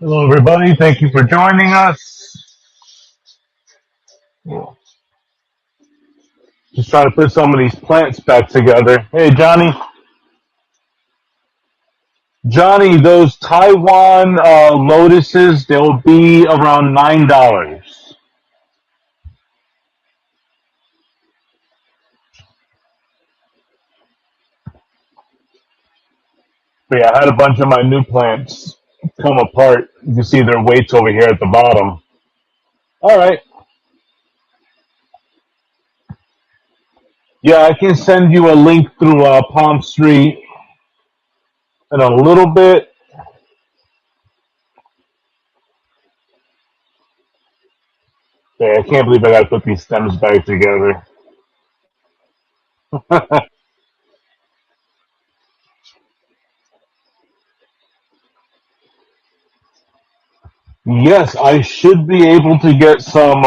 Hello, everybody. Thank you for joining us. Just trying to put some of these plants back together. Hey, Johnny. Johnny, those Taiwan lotuses, they'll be around $9. But yeah, I had a bunch of my new plants come apart. You can see their weights over here at the bottom. All right. Yeah, I can send you a link through Palm Street in a little bit. Yeah, I can't believe I got to put these stems back together. Yes, I should be able to get some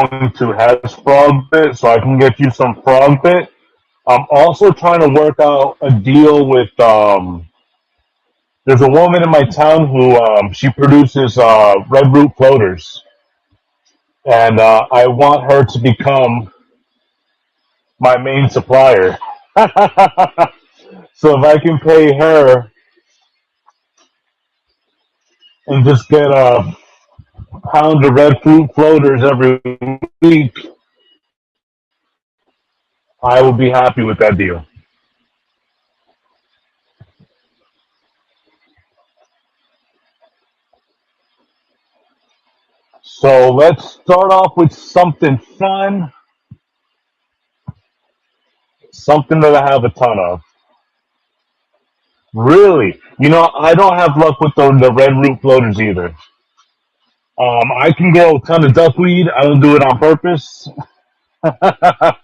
to has frog bit, so I can get you some frog bit. I'm also trying to work out a deal with. There's a woman in my town who she produces red root floaters, and I want her to become my main supplier. So if I can pay her and just get a pound of red fruit floaters every week, I will be happy with that deal. So let's start off with something fun, something that I have a ton of. Really, I don't have luck with the red root floaters either. I can get a ton of duckweed. I don't do it on purpose, but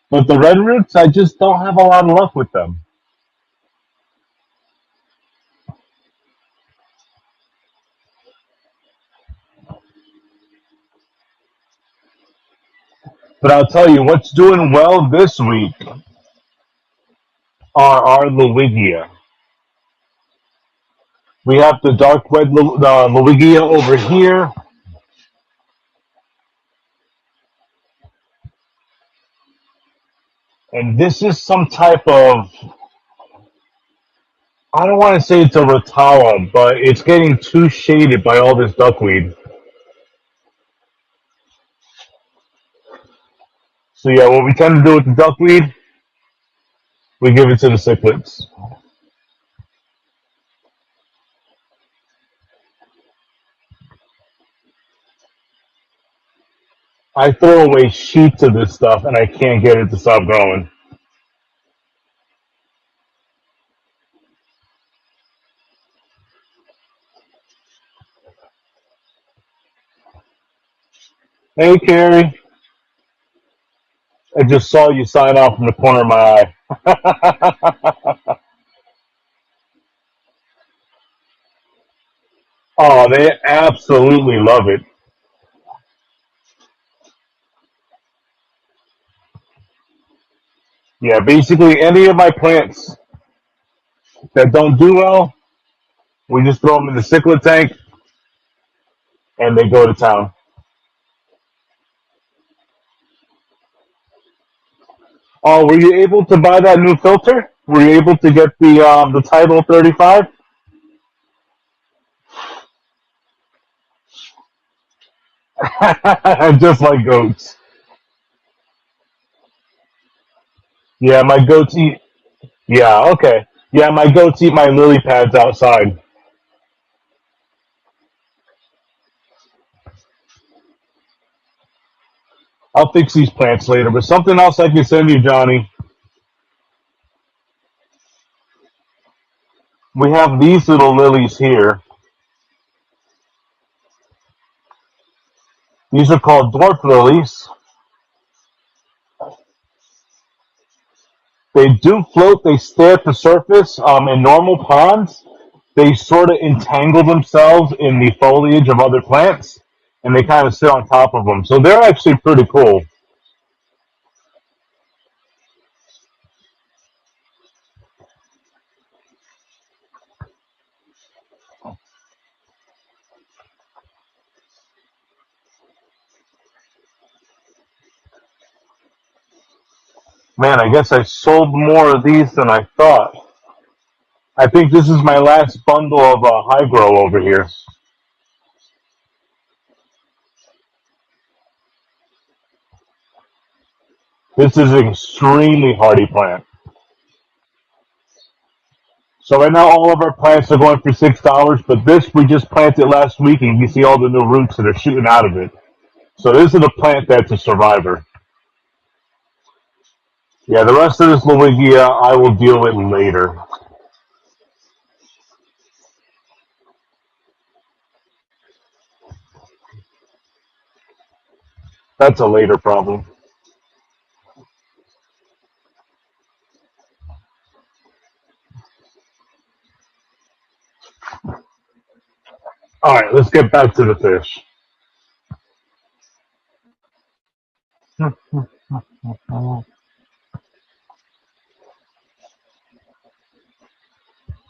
the red roots, I just don't have a lot of luck with them. But I'll tell you what's doing well this week are our Lowigia. We have the dark red Lowigia over here, and this is some type of, I don't want to say it's a Rotala, but it's getting too shaded by all this duckweed. So yeah, what we tend to do with the duckweed, we give it to the cichlids. I throw away sheets of this stuff and I can't get it to stop growing. Hey Carrie, I just saw you sign off from the corner of my eye. Oh, they absolutely love it. Yeah, basically any of my plants that don't do well, we just throw them in the cichlid tank and they go to town. Oh, were you able to buy that new filter? Were you able to get the Title 35? Just like goats. Yeah, my goats eat. Yeah, okay. Yeah, my goats eat my lily pads outside. I'll fix these plants later, but something else I can send you, Johnny. We have these little lilies here. These are called dwarf lilies. They do float. They stay at the surface. In normal ponds, they sort of entangle themselves in the foliage of other plants, and they kind of sit on top of them. So they're actually pretty cool. Man, I guess I sold more of these than I thought. I think this is my last bundle of high grow over here. This is an extremely hardy plant. So right now all of our plants are going for $6, but this we just planted last week and you see all the new roots that are shooting out of it. So this is a plant that's a survivor. Yeah, the rest of this Lowigia I will deal with later. That's a later problem. All right, let's get back to the fish.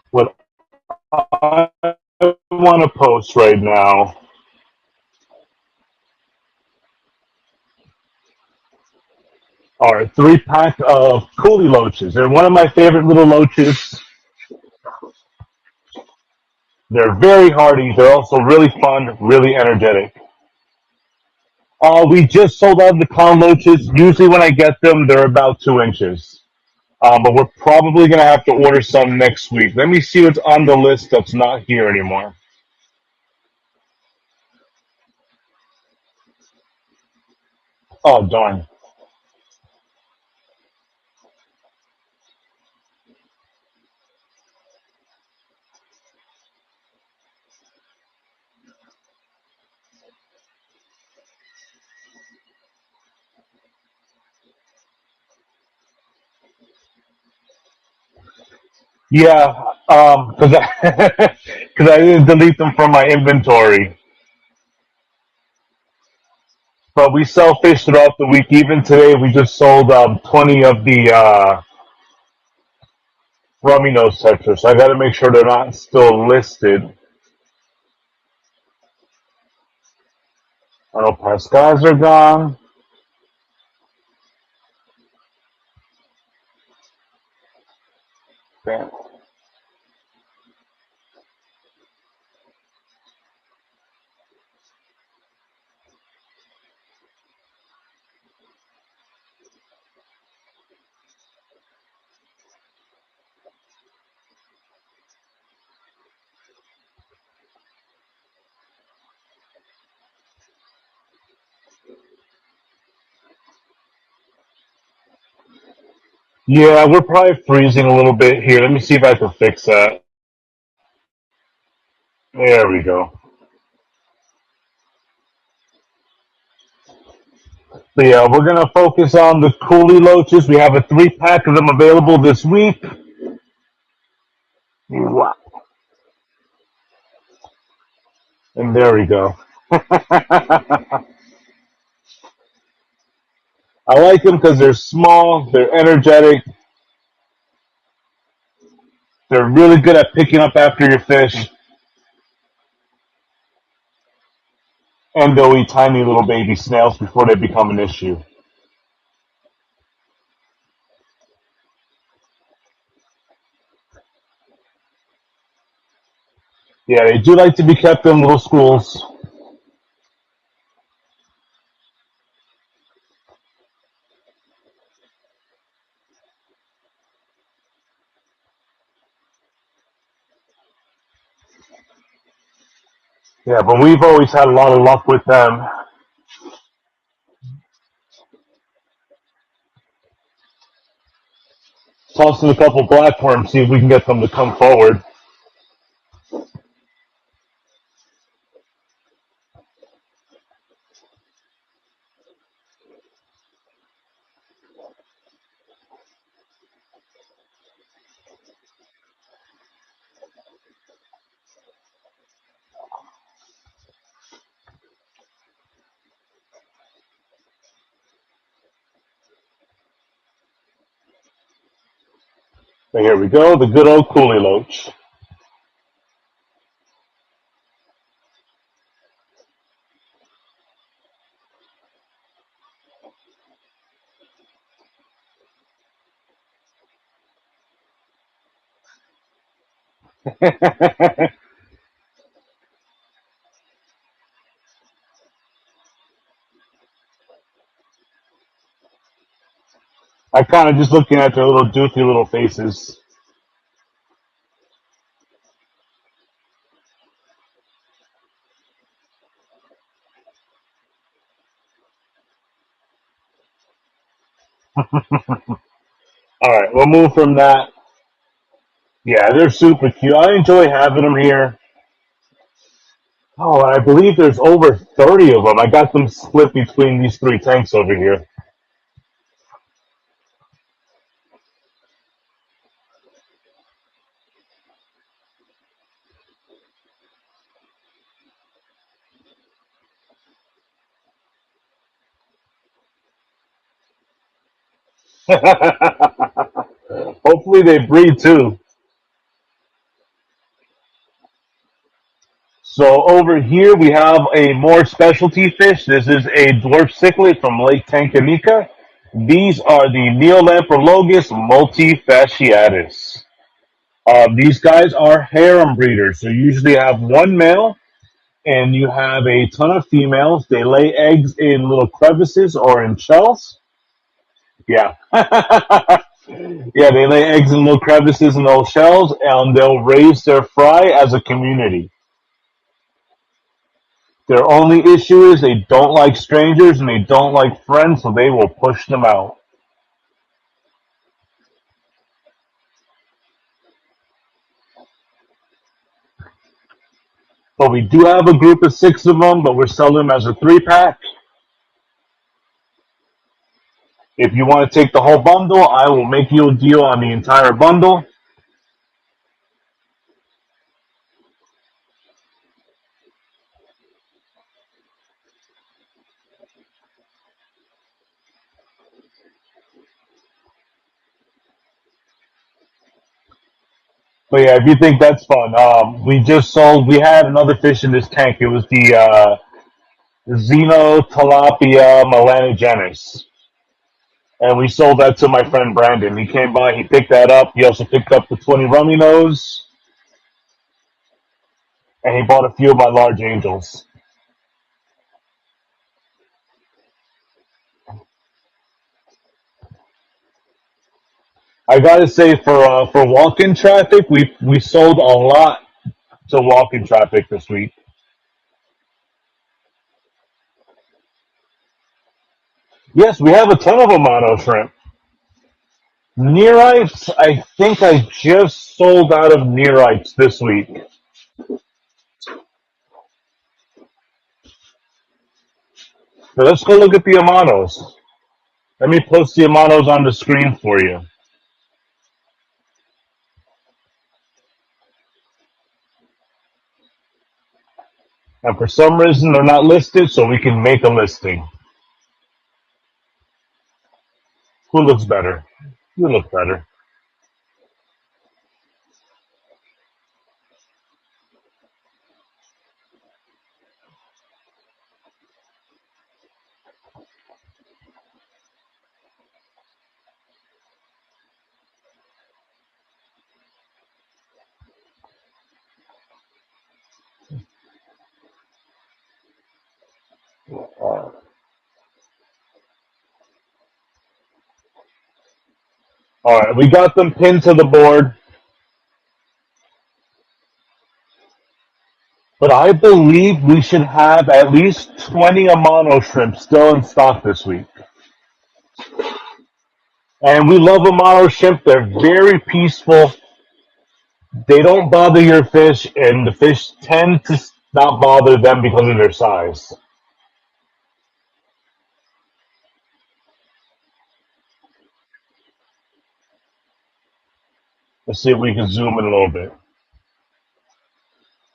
What I want to post right now are a 3-pack of Coolie loaches. They're one of my favorite little loaches. They're very hardy. They're also really fun, really energetic. We just sold out of the clown loaches. Usually when I get them, they're about 2 inches. But we're probably going to have to order some next week. Let me see what's on the list that's not here anymore. Oh, darn. Yeah, because cause I didn't delete them from my inventory. But we sell fish throughout the week. Even today, we just sold 20 of the rummy nose tetra. So I got to make sure they're not still listed. I know Pascals are gone. Damn. Yeah, we're probably freezing a little bit here. Let me see if I can fix that. There we go. So yeah, we're gonna focus on the Coolie loaches. We have a 3-pack of them available this week. Wow. And there we go. I like them because they're small, they're energetic, they're really good at picking up after your fish, and they'll eat tiny little baby snails before they become an issue. Yeah, they do like to be kept in little schools. Yeah, but we've always had a lot of luck with them. Toss in a couple blackworms, see if we can get them to come forward. So here we go, the good old Coolie loach. I kind of just looking at their little doofy little faces. All right, we'll move from that. Yeah, they're super cute. I enjoy having them here. Oh, and I believe there's over 30 of them. I got them split between these three tanks over here. Hopefully they breed too. So over here we have a more specialty fish. This is a dwarf cichlid from Lake Tanganyika. These are the Neolamprologus multifasciatus. These guys are harem breeders. So you usually have one male and you have a ton of females. They lay eggs in little crevices or in shells. Yeah. Yeah, they lay eggs in little crevices in those shells and they'll raise their fry as a community. Their only issue is they don't like strangers and they don't like friends, so they will push them out. But we do have a group of six of them, but we're selling them as a 3 pack. If you want to take the whole bundle, I will make you a deal on the entire bundle. But yeah, if you think that's fun, we had another fish in this tank. It was the Xenotilapia melanogenus. And we sold that to my friend Brandon. He came by, he picked that up. He also picked up the 20 rummy nose, and he bought a few of my large angels. I gotta say, for walk-in traffic, we sold a lot to walk-in traffic this week. Yes, we have a ton of Amano shrimp. Nearites, I think I just sold out of nearites this week. So let's go look at the Amanos. Let me post the Amanos on the screen for you. And for some reason, they're not listed, so we can make a listing. Who looks better? You look better. All right, we got them pinned to the board. But I believe we should have at least 20 Amano shrimp still in stock this week. And we love Amano shrimp. They're very peaceful. They don't bother your fish, and the fish tend to not bother them because of their size. Let's see if we can zoom in a little bit.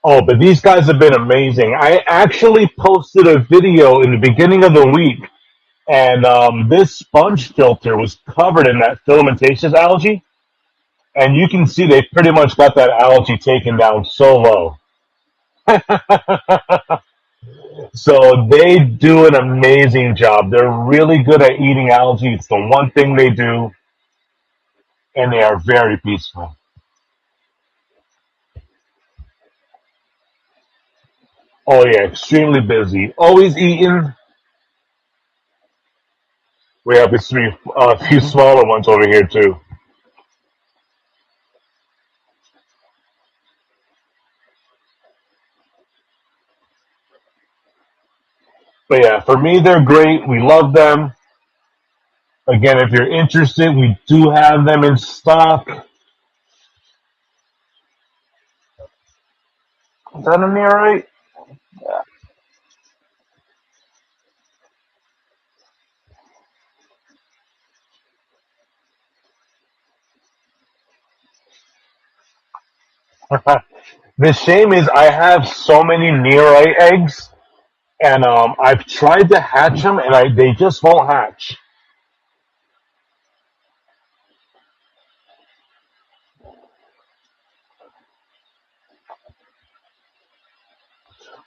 Oh, but these guys have been amazing. I actually posted a video in the beginning of the week, and this sponge filter was covered in that filamentous algae. And you can see they pretty much got that algae taken down so low. So they do an amazing job. They're really good at eating algae. It's the one thing they do, and they are very peaceful. Oh yeah, extremely busy. Always eating. We have a few smaller ones over here too. But yeah, for me, they're great. We love them. Again, if you're interested, we do have them in stock. Is that in there right? The shame is I have so many nearite eggs, and I've tried to hatch them, and they just won't hatch.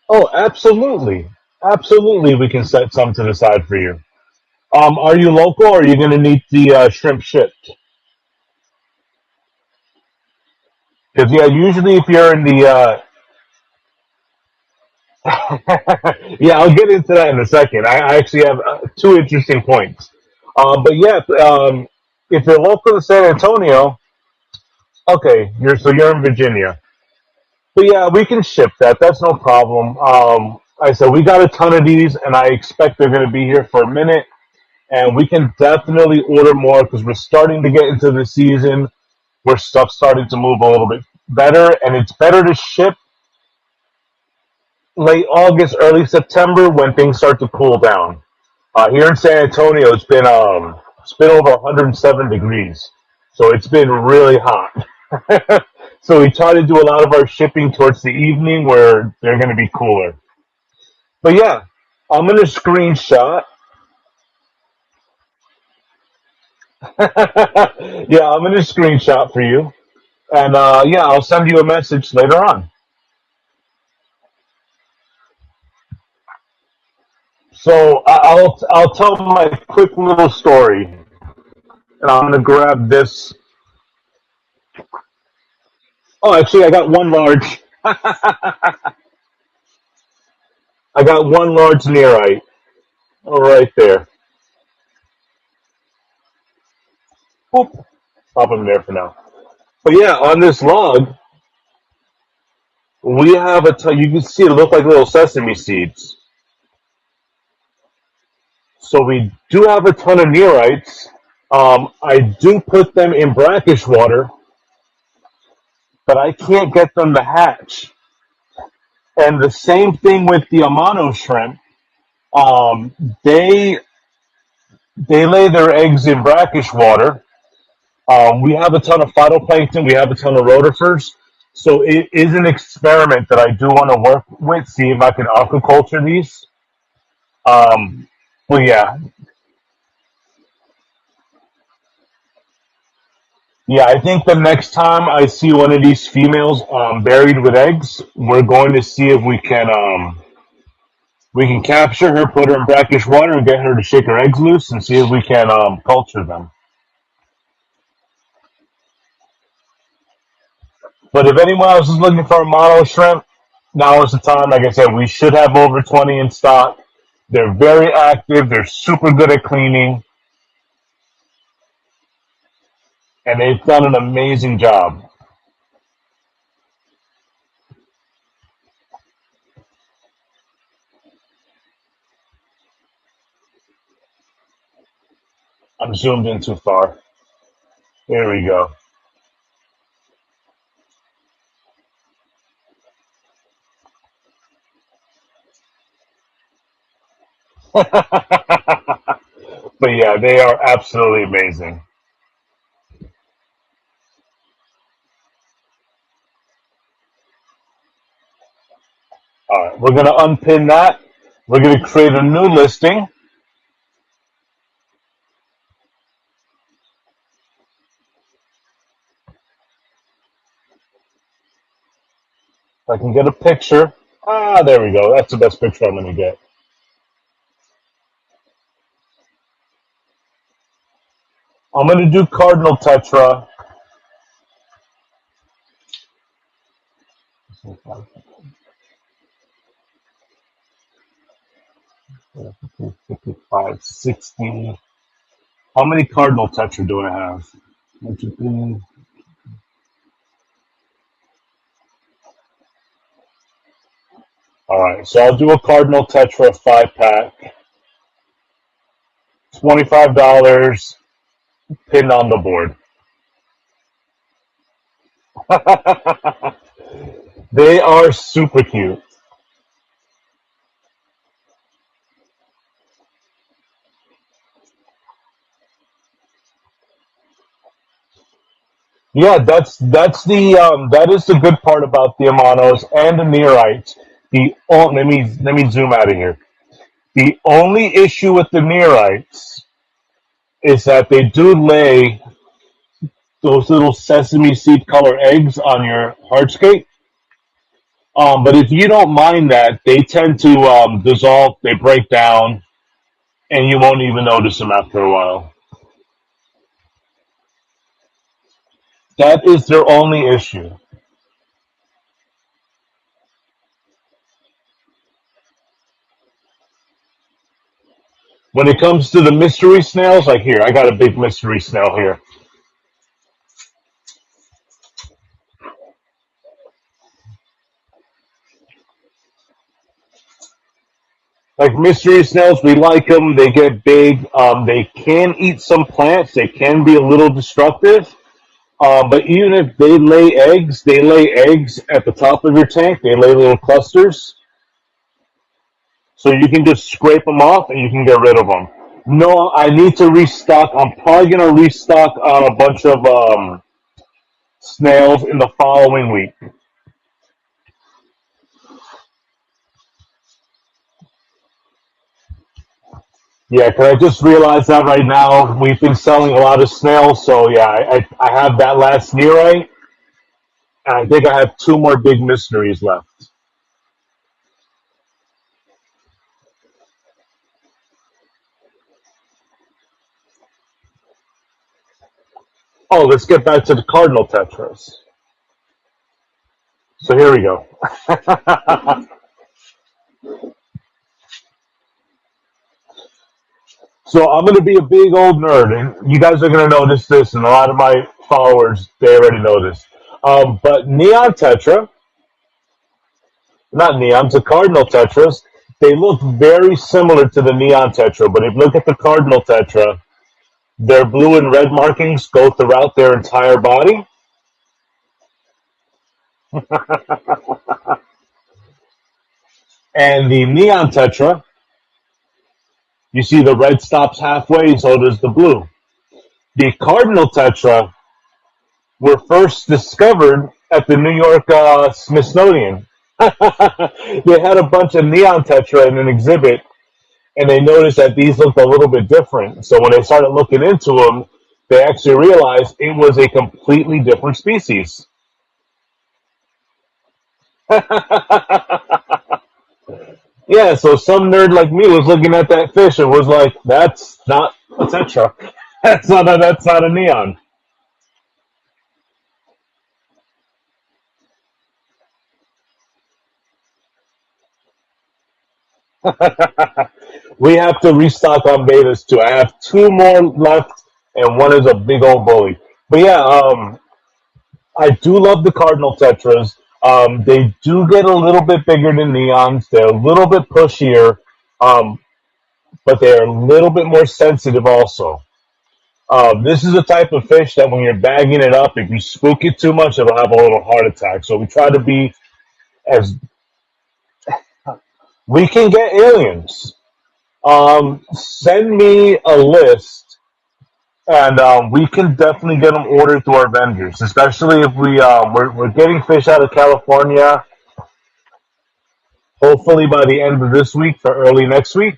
Oh, absolutely, absolutely. We can set some to the side for you. Are you local, or are you going to need the shrimp shipped? Because yeah, usually if you're in the yeah, I'll get into that in a second. I actually have two interesting points. But yeah, if you're local to San Antonio, okay, you're in Virginia. But yeah, we can ship that. That's no problem. I said we got a ton of these, and I expect they're going to be here for a minute. And we can definitely order more because we're starting to get into the season where stuff's starting to move a little bit better, and it's better to ship late August, early September when things start to cool down. Here in San Antonio, it's been over 107 degrees, so it's been really hot. So we try to do a lot of our shipping towards the evening where they're going to be cooler. But yeah, I'm going to screenshot. Yeah, I'm going to screenshot for you, and yeah, I'll send you a message later on. So I'll tell my quick little story, and I'm going to grab this. Oh, actually, I got one large. I got one large nearite. Oh, right there. Boop. Pop him there for now. But yeah, on this log, we have you can see it look like little sesame seeds. So we do have a ton of neorites. I do put them in brackish water, but I can't get them to hatch. And the same thing with the Amano shrimp. Um, they they lay their eggs in brackish water. We have a ton of phytoplankton. We have a ton of rotifers. So it is an experiment that I do want to work with, see if I can aquaculture these. Um, but yeah, yeah, I think the next time I see one of these females buried with eggs, we're going to see if we can capture her, put her in brackish water, and get her to shake her eggs loose, and see if we can culture them. But if anyone else is looking for a model shrimp, now is the time. Like I said, we should have over 20 in stock. They're very active. They're super good at cleaning, and they've done an amazing job. I'm zoomed in too far. Here we go. But yeah, they are absolutely amazing. All right, we're going to unpin that. We're going to create a new listing. If I can get a picture. Ah, there we go. That's the best picture I'm going to get. I'm going to do Cardinal tetra. 560. How many Cardinal tetra do I have? 1, 2, 3. All right, so I'll do a Cardinal tetra 5 pack. $25 pinned on the board. They are super cute. Yeah, that is the good part about the Amanos and the Neorites. Let me zoom out of here. The only issue with the Neorites is that they do lay those little sesame seed color eggs on your hardscape. But if you don't mind that, they tend to dissolve, they break down, and you won't even notice them after a while. That is their only issue. When it comes to the mystery snails, like here, I got a big mystery snail here. Like mystery snails, we like them. They get big. They can eat some plants. They can be a little destructive. But even if they lay eggs at the top of your tank. They lay little clusters. So you can just scrape them off and you can get rid of them. No, I need to restock. I'm probably going to restock on a bunch of snails in the following week. Yeah, because I just realized that right now we've been selling a lot of snails. So yeah, I have that last Nerite, and I think I have two more big mysteries left. Oh, let's get back to the Cardinal Tetras. So here we go. So I'm going to be a big old nerd, and you guys are going to notice this, and a lot of my followers, they already know this. But Neon Tetra, not Neon, to Cardinal Tetras, they look very similar to the Neon Tetra, but if you look at the Cardinal Tetra, their blue and red markings go throughout their entire body. And the Neon Tetra, you see the red stops halfway, so does the blue. The Cardinal Tetra were first discovered at the New York Smithsonian. They had a bunch of neon tetra in an exhibit, and they noticed that these looked a little bit different. So when they started looking into them, they actually realized it was a completely different species. Yeah, so some nerd like me was looking at that fish and was like, "That's not a tetra. That's not a neon." We have to restock on betas too. I have two more left, and one is a big old bully. But yeah, I do love the Cardinal Tetras. They do get a little bit bigger than neons. They're a little bit pushier, um, but they're a little bit more sensitive also. This is a type of fish that when you're bagging it up, if you spook it too much, it'll have a little heart attack. So we try to be as we can get aliens. Send me a list, and we can definitely get them ordered through our vendors, especially if we're getting fish out of California. Hopefully by the end of this week for early next week.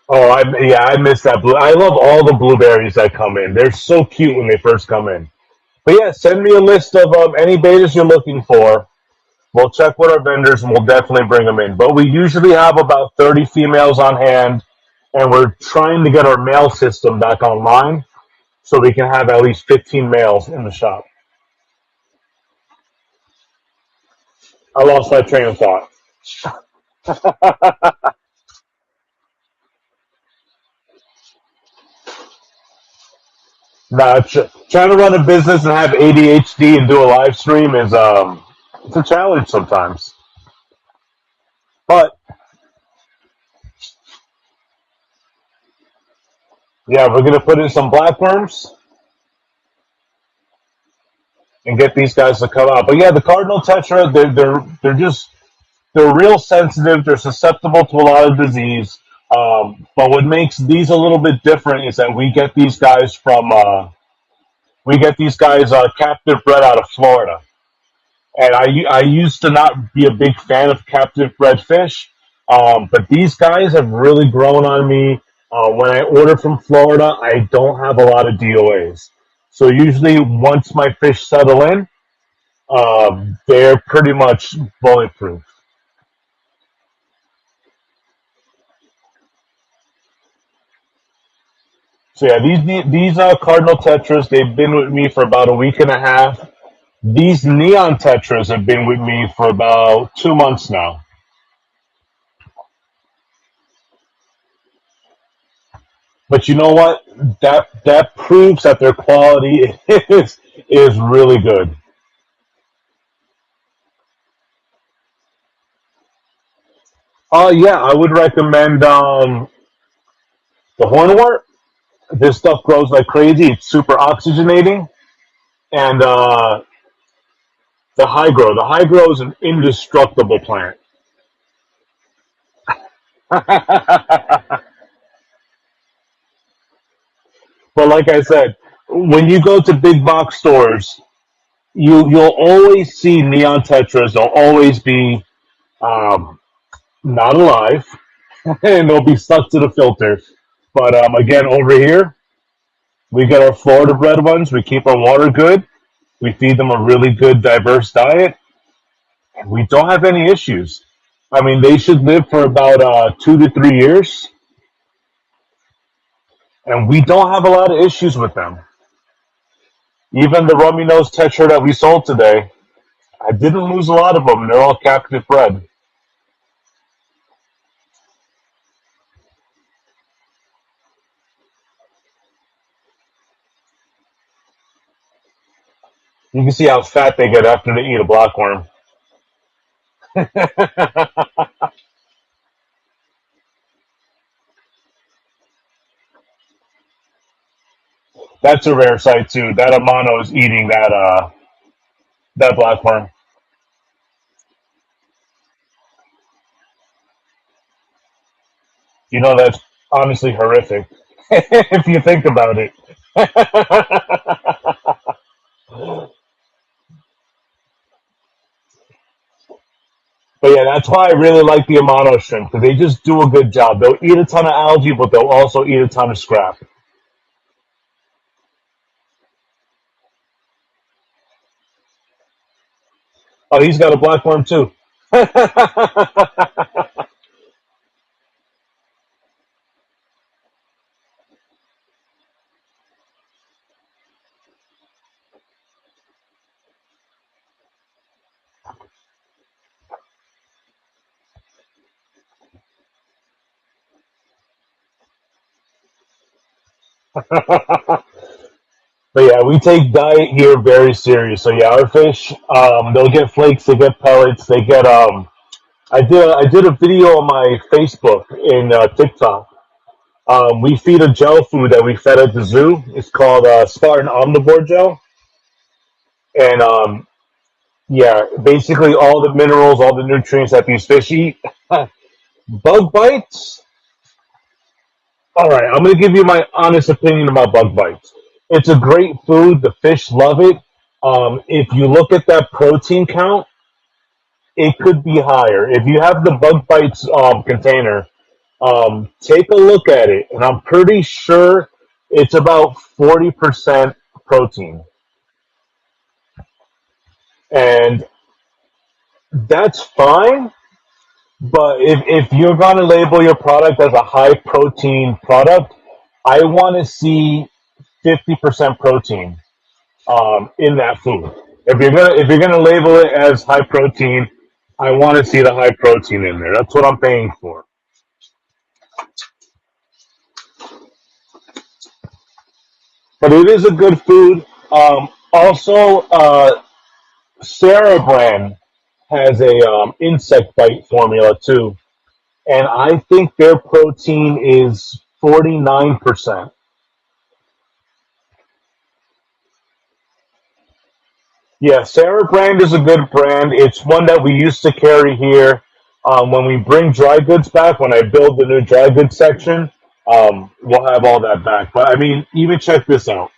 Oh, I missed that blue. I love all the blueberries that come in. They're so cute when they first come in. But yeah, send me a list of any betas you're looking for. We'll check with our vendors and we'll definitely bring them in. But we usually have about 30 females on hand, and we're trying to get our male system back online so we can have at least 15 males in the shop. I lost my train of thought. Nah, trying to run a business and have ADHD and do a live stream is it's a challenge sometimes. But yeah, we're gonna put in some blackworms and get these guys to come out. But yeah, the Cardinal tetra, they're real sensitive. They're susceptible to a lot of disease. But what makes these a little bit different is that we get these guys captive bred out of Florida. And I used to not be a big fan of captive bred fish, but these guys have really grown on me. When I order from Florida, I don't have a lot of DOAs. So usually, once my fish settle in, they're pretty much bulletproof. So yeah, these Cardinal tetras, they've been with me for about a week and a half. These neon tetras have been with me for about 2 months now. But you know what? That proves that their quality is really good. Yeah, I would recommend the hornwort. This stuff grows like crazy. It's super oxygenating, and the high grow. The high grow is an indestructible plant. But like I said, when you go to big box stores, you'll always see neon tetras. They'll always be um, not alive, and they'll be stuck to the filter. But again, over here, we get our Florida bred ones. We keep our water good. We feed them a really good, diverse diet, and we don't have any issues. I mean, they should live for about 2 to 3 years, and we don't have a lot of issues with them. Even the rummy nose tetra that we sold today, I didn't lose a lot of them. They're all captive bred. You can see how fat they get after they eat a blackworm. That's a rare sight too. That Amano is eating that blackworm. You know that's honestly horrific if you think about it. But yeah, that's why I really like the Amano shrimp because they just do a good job. They'll eat a ton of algae, but they'll also eat a ton of scrap. Oh, he's got a blackworm too. But yeah, we take diet here very serious. So yeah, our fish, they'll get flakes, they get pellets, they get. I did a video on my Facebook and TikTok. We feed a gel food that we fed at the zoo. It's called Spartan Omnivore Gel, and yeah, basically all the minerals, all the nutrients that these fish eat. Bug bites. All right, I'm going to give you my honest opinion about bug bites. It's a great food. The fish love it. If you look at that protein count, it could be higher. If you have the bug bites container, take a look at it, and I'm pretty sure it's about 40% protein, and that's fine. But if you're going to label your product as a high protein product, I want to see 50% protein in that food. If you're gonna label it as high protein, I want to see the high protein in there. That's what I'm paying for. But it is a good food. Also, Sarah brand has a insect bite formula too, and I think their protein is 49%. Yeah, Sarah brand is a good brand. It's one that we used to carry here. When we bring dry goods back, when I build the new dry goods section, we'll have all that back. But I mean, even check this out.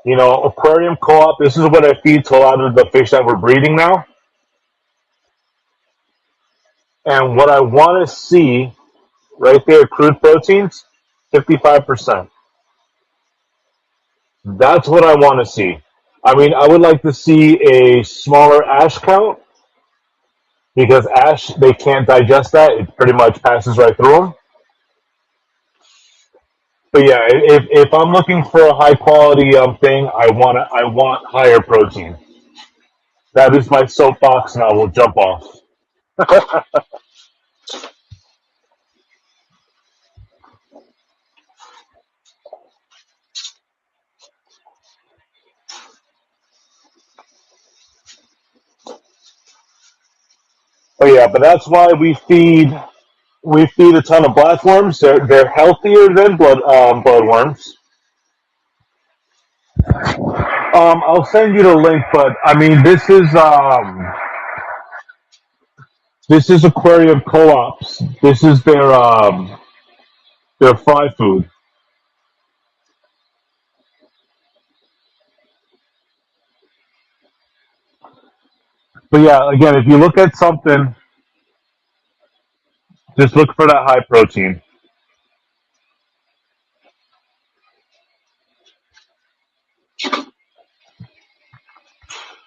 You know, aquarium co-op. This is what I feed to a lot of the fish that we're breeding now. And what I want to see right there, crude proteins, 55%. That's what I want to see. I mean, I would like to see a smaller ash count because ash, they can't digest that. It pretty much passes right through them. But yeah, if I'm looking for a high quality thing, I want higher protein. That is my soapbox, and I will jump off. But yeah, but that's why we feed a ton of blackworms. They're healthier than bloodworms. I'll send you the link, but I mean this is aquarium co-ops. This is their fry food. But yeah, again, if you look at something, just look for that high protein.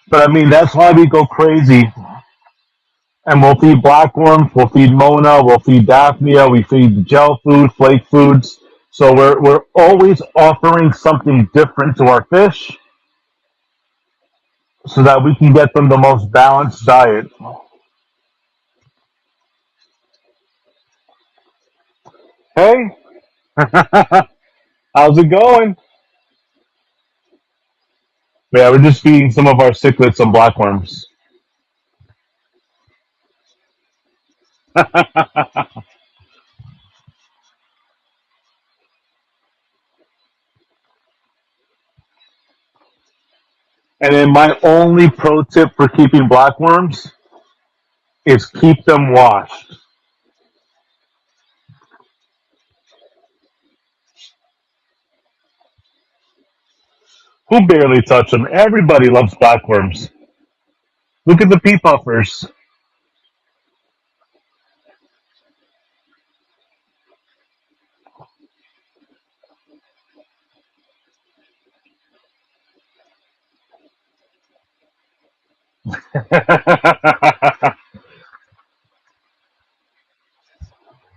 But I mean that's why we go crazy and we'll feed blackworms, we'll feed Mona, we'll feed Daphnia, we feed gel food, flake foods. So we're always offering something different to our fish so that we can get them the most balanced diet. Hey, how's it going? Yeah, we're just feeding some of our cichlids some blackworms. And then my only pro tip for keeping blackworms is keep them washed. Who barely touch them? Everybody loves blackworms. Look at the pea puffers.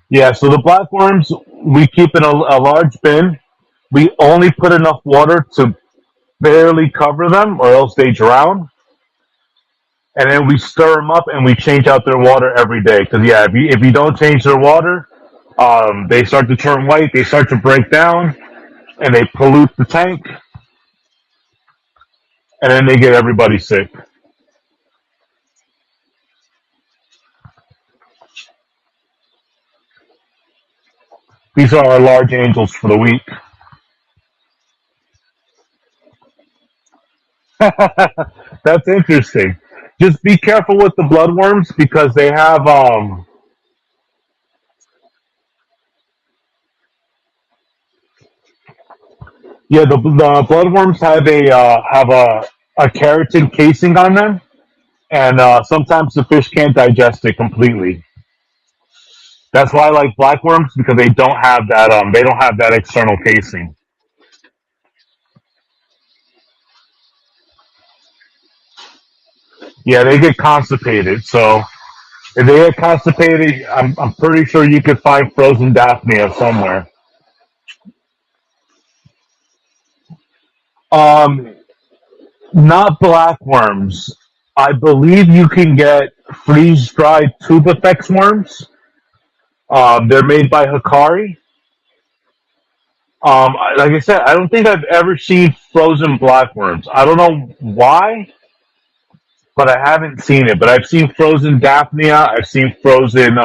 Yeah, so the blackworms, we keep in a large bin. We only put enough water to barely cover them, or else they drown. And then we stir them up and we change out their water every day. Because yeah, if you don't change their water, they start to turn white. They start to break down, and they pollute the tank, and then they get everybody sick. These are our large angels for the week. That's interesting. Just be careful with the bloodworms because they have yeah, the bloodworms have a keratin casing on them, and sometimes the fish can't digest it completely. That's why I like blackworms because they don't have that external casing. Yeah, they get constipated. So if they get constipated, I'm pretty sure you could find frozen Daphnia somewhere. Um, Not blackworms. I believe you can get freeze-dried tubifex worms. They're made by Hikari. Like I said, I don't think I've ever seen frozen blackworms. I don't know why, but I haven't seen it. But I've seen frozen Daphnia. I've seen frozen.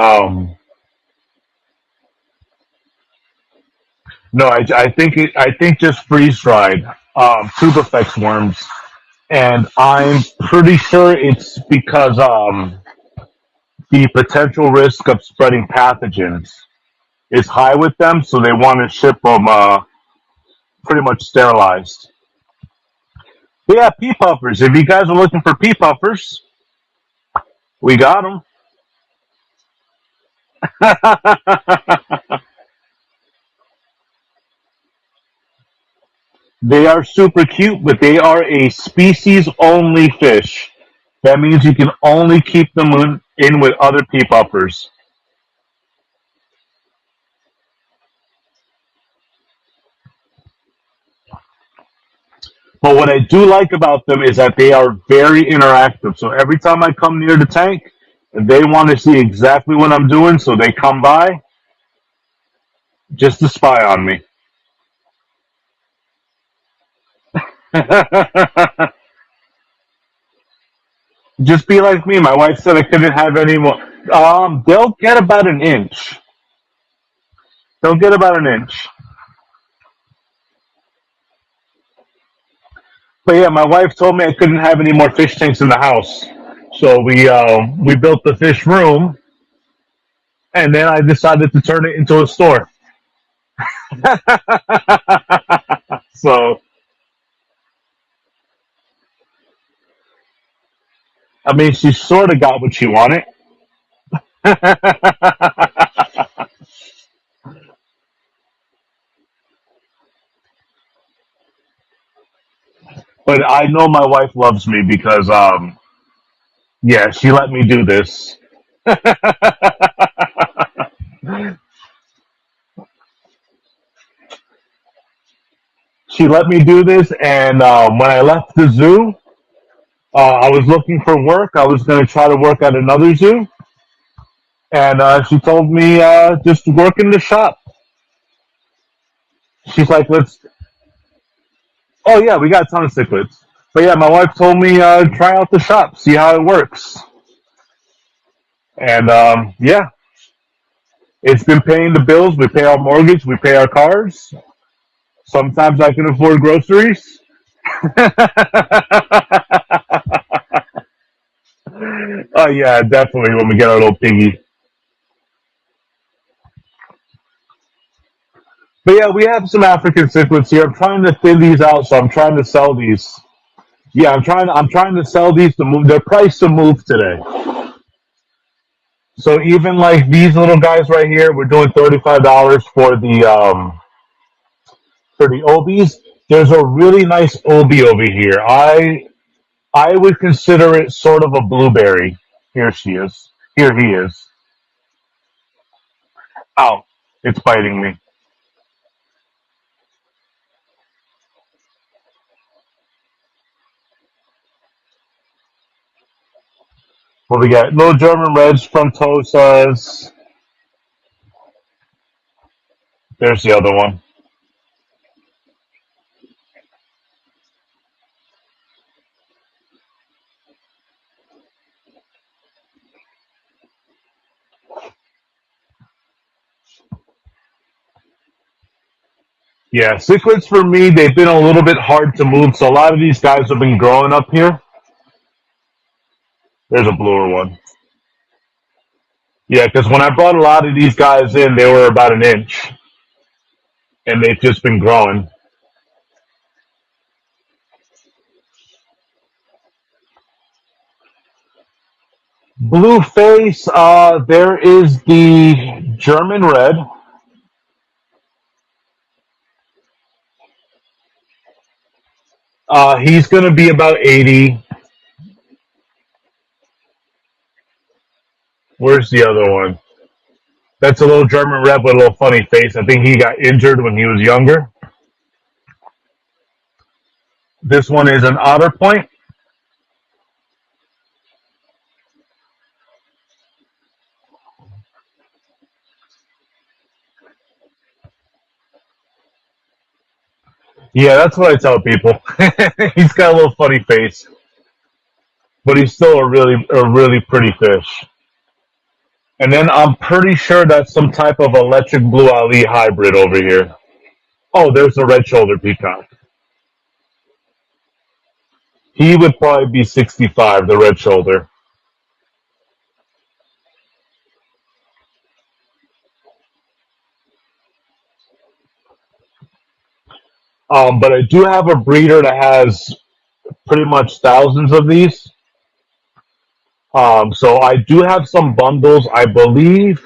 No, I think just freeze dried tubifex worms, and I'm pretty sure it's because the potential risk of spreading pathogens is high with them, so they want to ship them pretty much sterilized. But yeah, pea puffers. If you guys are looking for pea puffers, we got them. They are super cute, but they are a species only fish. That means you can only keep them in with other pea puffers. But what I do like about them is that they are very interactive. So every time I come near the tank, they want to see exactly what I'm doing, so they come by just to spy on me. Just be like me. My wife said I couldn't have any more. They'll get about an inch. They'll get about an inch. But yeah, my wife told me I couldn't have any more fish tanks in the house. So we built the fish room, and then I decided to turn it into a store. So I mean, she sort of got what she wanted. But I know my wife loves me because yeah, she let me do this. She let me do this, and when I left the zoo, I was looking for work. I was going to try to work at another zoo, and she told me just work in the shop. She's like, let's. Oh yeah, we got a ton of cichlids. But yeah, my wife told me try out the shop, see how it works, and yeah, it's been paying the bills. We pay our mortgage, we pay our cars. Sometimes I can afford groceries. Oh yeah, definitely when we get our little piggy. But yeah, we have some African cichlids here. I'm trying to thin these out, so I'm trying to sell these. Yeah, I'm trying to sell these to move. They're priced to move today. So even like these little guys right here, we're doing $35 for the obies. There's a really nice obie over here. I would consider it sort of a blueberry. Here she is. Here he is. Ow! It's biting me. What we got? Little German Reds from Tosas. There's the other one. Yeah, cichlids for me, they've been a little bit hard to move. So a lot of these guys have been growing up here. There's a bluer one. Yeah, because when I brought a lot of these guys in, they were about an inch, and they've just been growing. Blue face, there is the German red. He's going to be about 80. Where's the other one? That's a little German red with a little funny face. I think he got injured when he was younger. This one is an otter point. Yeah, that's what I tell people. He's got a little funny face, but he's still a really pretty fish. And then I'm pretty sure that's some type of electric blue Ali hybrid over here. Oh, there's a red shoulder peacock. He would probably be 65, the red shoulder. But I do have a breeder that has pretty much thousands of these. So I do have some bundles. I believe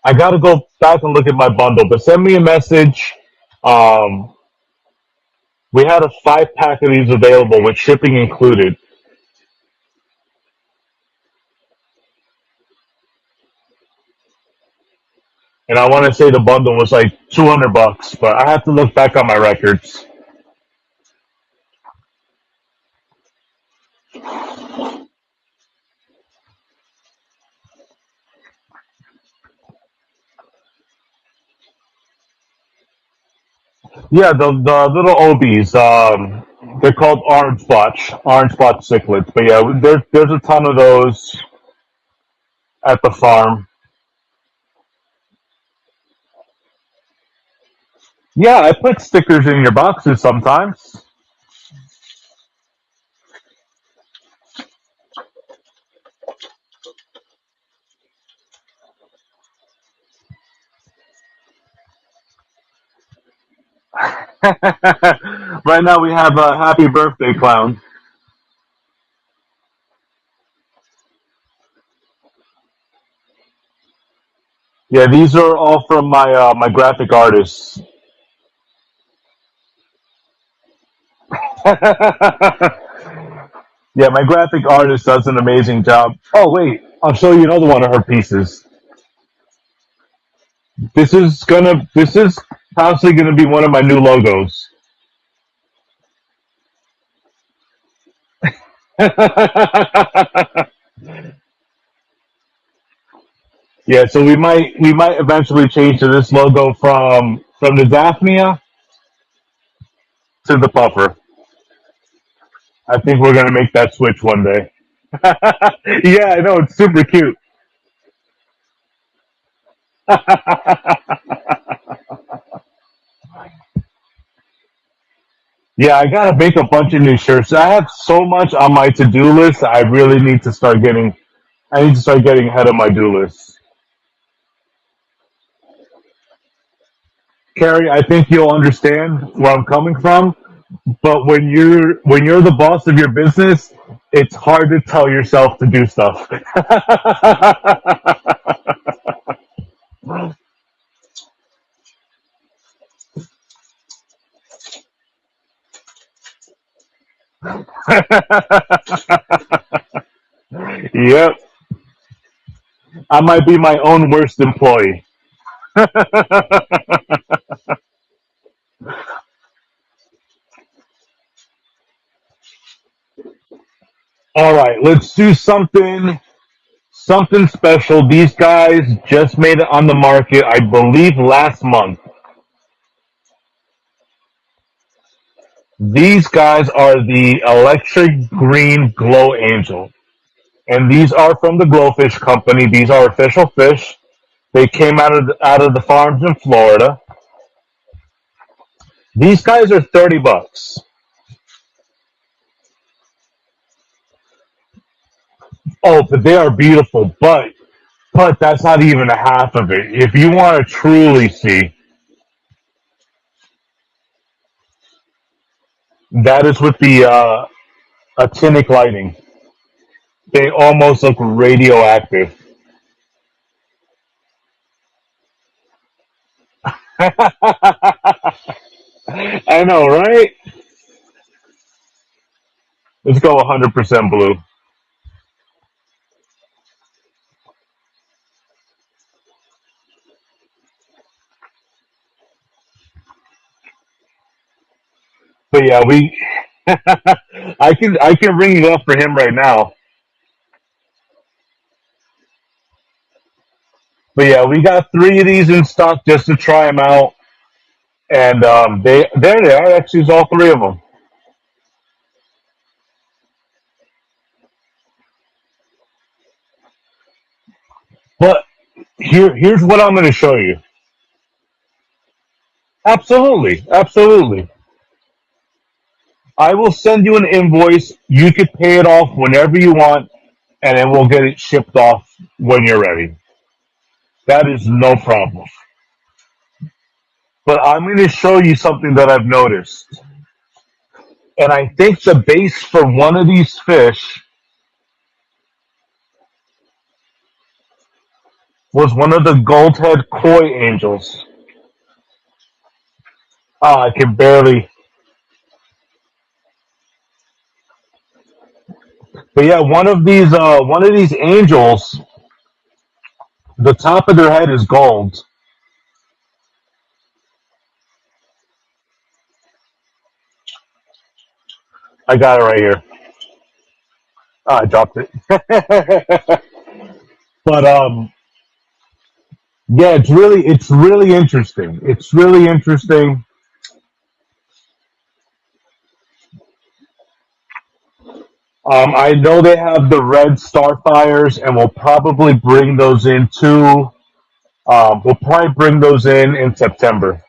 I got to go back and look at my bundle, but send me a message. Um, we had a 5 pack of these available with shipping included, and I want to say the bundle was like $200, but I have to look back on my records. Yeah, the little OBs. They're called orange spot cichlids. But yeah, there's a ton of those at the farm. Yeah, I put stickers in your boxes sometimes. Right now we have a happy birthday clown. Yeah, these are all from my graphic artists. Yeah, my graphic artist does an amazing job. Oh wait, I'll show you another one of her pieces. This is possibly gonna be one of my new logos. Yeah, so we might eventually change to this logo from the Daphnia to the puffer. I think we're gonna make that switch one day. Yeah, I know it's super cute. Yeah, I gotta make a bunch of new shirts. I have so much on my to-do list. I really need to start getting. I need to start getting ahead of my do list. Carrie, I think you'll understand where I'm coming from. But when you're the boss of your business, it's hard to tell yourself to do stuff. Yep, I might be my own worst employee. All right, let's do something special. These guys just made it on the market, I believe, last month. These guys are the electric green glow angel, and these are from the Glowfish Company. These are official fish. They came out of the farms in Florida. These guys are $30. Oh, but they are beautiful. But that's not even a half of it. If you want to truly see, that is with the actinic lighting. They almost look radioactive. I know, right? Let's go 100% blue. But yeah, we. I can ring you up for him right now. But yeah, we got three of these in stock just to try them out, and there they are. Actually, it's all three of them. But here's what I'm going to show you. Absolutely, absolutely. I will send you an invoice. You could pay it off whenever you want, and then we'll get it shipped off when you're ready. That is no problem. But I'm going to show you something that I've noticed. And I think the base for one of these fish was one of the goldhead koi angels. Ah, I can barely. But yeah, one of these angels, the top of their head is gold. I got it right here. Ah, I dropped it. But yeah, it's really interesting. It's really interesting. I know they have the red starfires, and we'll probably bring those in too. We'll probably bring those in September.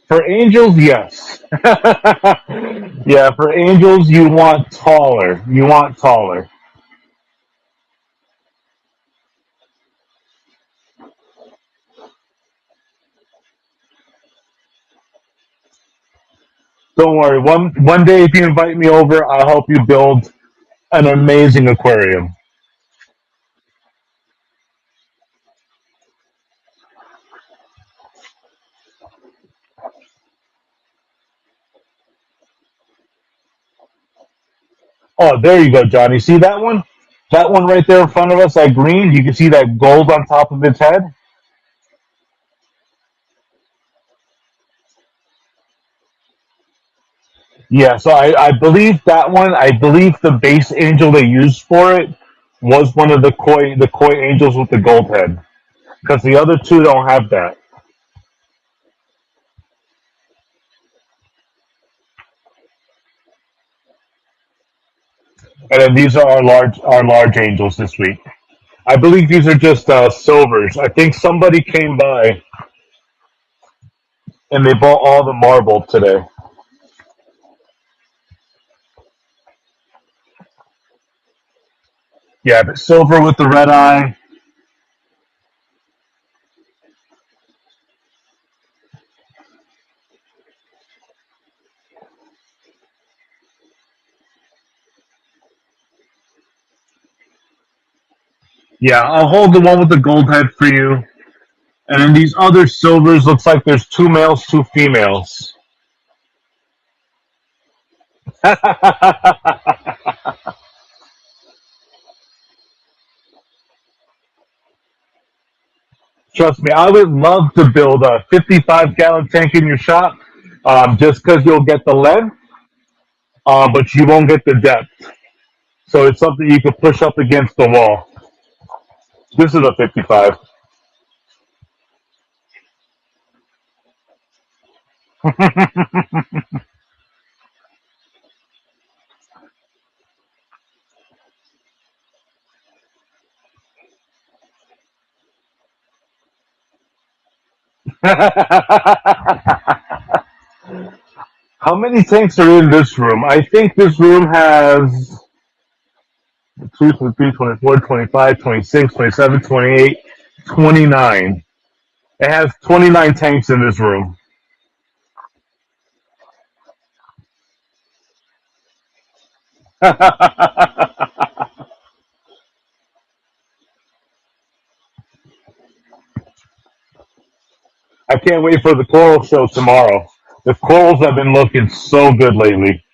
For angels, yes. Yeah, for angels, you want taller. You want taller. Don't worry. One day, if you invite me over, I'll help you build an amazing aquarium. Oh, there you go, Johnny. See that one? That one right there in front of us, that green. You can see that gold on top of its head. Yeah. So I believe that one. I believe the base angel they used for it was one of the koi angels with the gold head, because the other two don't have that. And then these are our large angels this week. I believe these are just silvers. I think somebody came by and they bought all the marble today. Yeah, but silver with the red eye. Yeah, I'll hold the one with the gold head for you. And then these other silvers looks like there's two males, two females. Trust me, I would love to build a 55-gallon tank in your shop, just because you'll get the length, but you won't get the depth. So it's something you can push up against the wall. This is a 55. How many tanks are in this room? I think this room has 2, 23, 24, 25, 26, 27, 28, 29. It has 29 tanks in this room. I can't wait for the coral show tomorrow. The corals have been looking so good lately.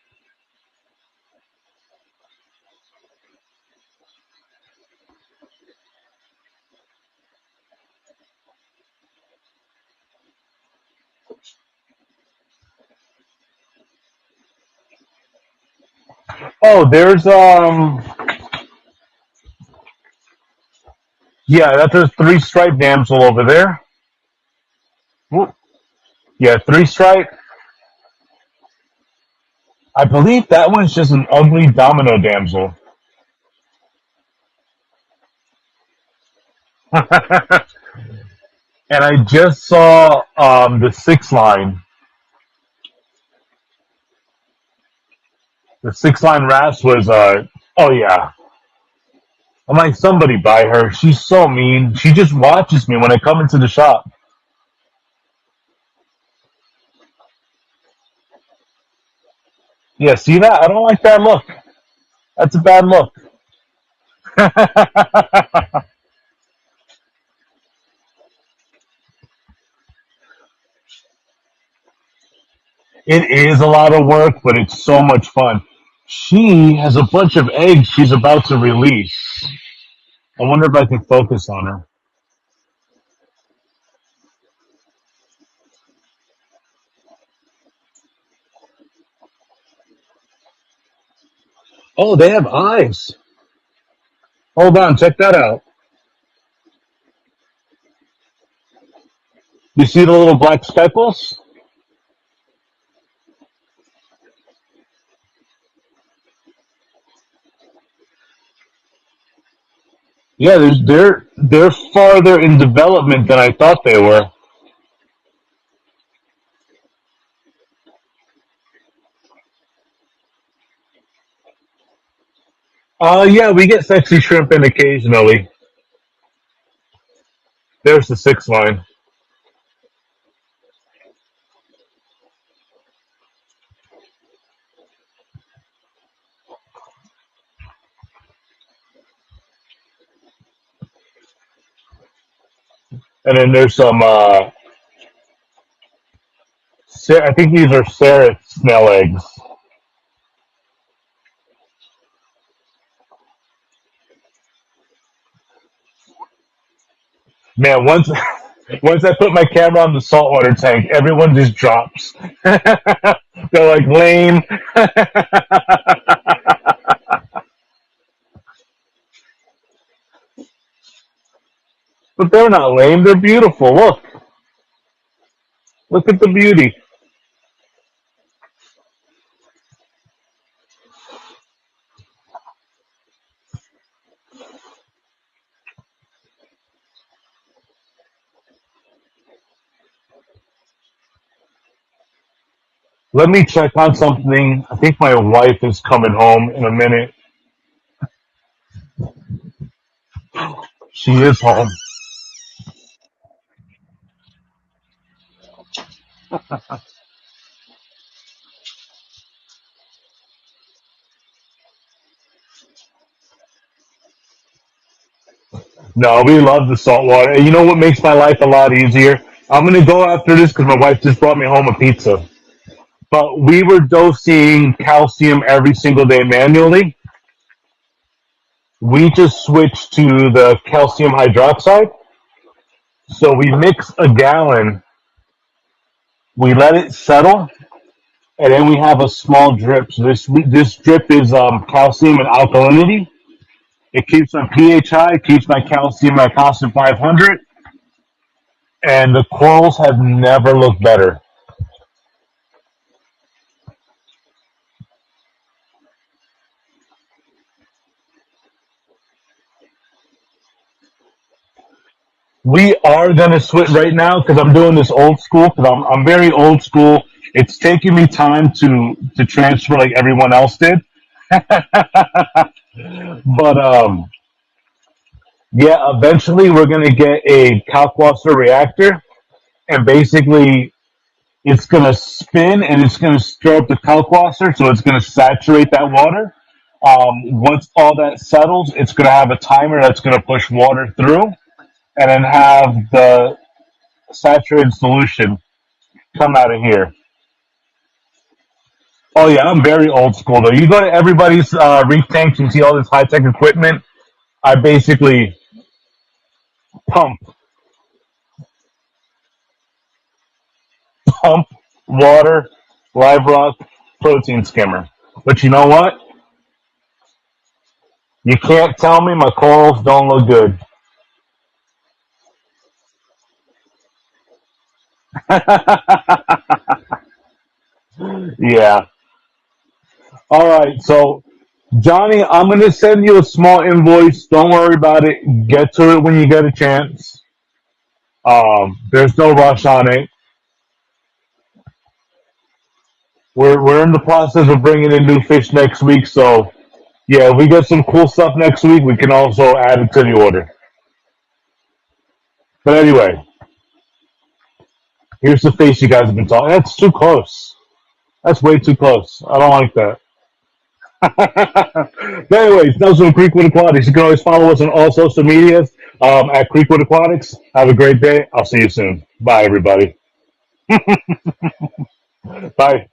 Oh, there's yeah, that's a three stripe damsel over there. Whoop. Yeah, three stripe. I believe that one's just an ugly domino damsel. And I just saw the six line. The six line wrasse was oh yeah. I'm like, somebody buy her. She's so mean. She just watches me when I come into the shop. Yeah, see that? I don't like that look. That's a bad look. It is a lot of work, but it's so much fun. She has a bunch of eggs she's about to release. I wonder if I can focus on her. Oh, they have eyes. Hold on, check that out. You see the little black speckles? Yeah, they're farther in development than I thought they were. Yeah, we get sexy shrimp in occasionally. There's the six line, and then there's some. I think these are Sarah snail eggs. Man, once once I put my camera on the saltwater tank, everyone just drops. They're like lame, but they're not lame. They're beautiful. Look at the beauty. Let me check on something. I think my wife is coming home in a minute. She is home. No, we love the saltwater. And you know what makes my life a lot easier? I'm gonna go after this because my wife just brought me home a pizza. But we were dosing calcium every single day manually. We just switched to the calcium hydroxide. So we mix a gallon, we let it settle, and then we have a small drip. So this drip is calcium and alkalinity. It keeps my pH high, keeps my calcium at constant 500, and the corals have never looked better. We are gonna switch right now because I'm doing this old school because I'm very old school. It's taking me time to transfer like everyone else did, but yeah, eventually we're gonna get a Kalkwasser reactor, and basically it's gonna spin and it's gonna stir up the Kalkwasser, so it's gonna saturate that water. Once all that settles, it's gonna have a timer that's gonna push water through, and then have the saturated solution come out of here. Oh yeah, I'm very old school though. You go to everybody's reef tanks and see all this high tech equipment. I basically pump, pump water, live rock, protein skimmer. But you know what? You can't tell me my corals don't look good. Yeah. All right. So, Johnny, I'm going to send you a small invoice. Don't worry about it. Get to it when you get a chance. There's no rush on it. We're in the process of bringing in new fish next week. So, yeah, if we get some cool stuff next week, we can also add it to the order. But anyway, here's the face you guys have been talking. That's too close. That's way too close. I don't like that. But anyways, that was from Creekwood Aquatics. You can always follow us on all social medias at Creekwood Aquatics. Have a great day. I'll see you soon. Bye, everybody. Bye.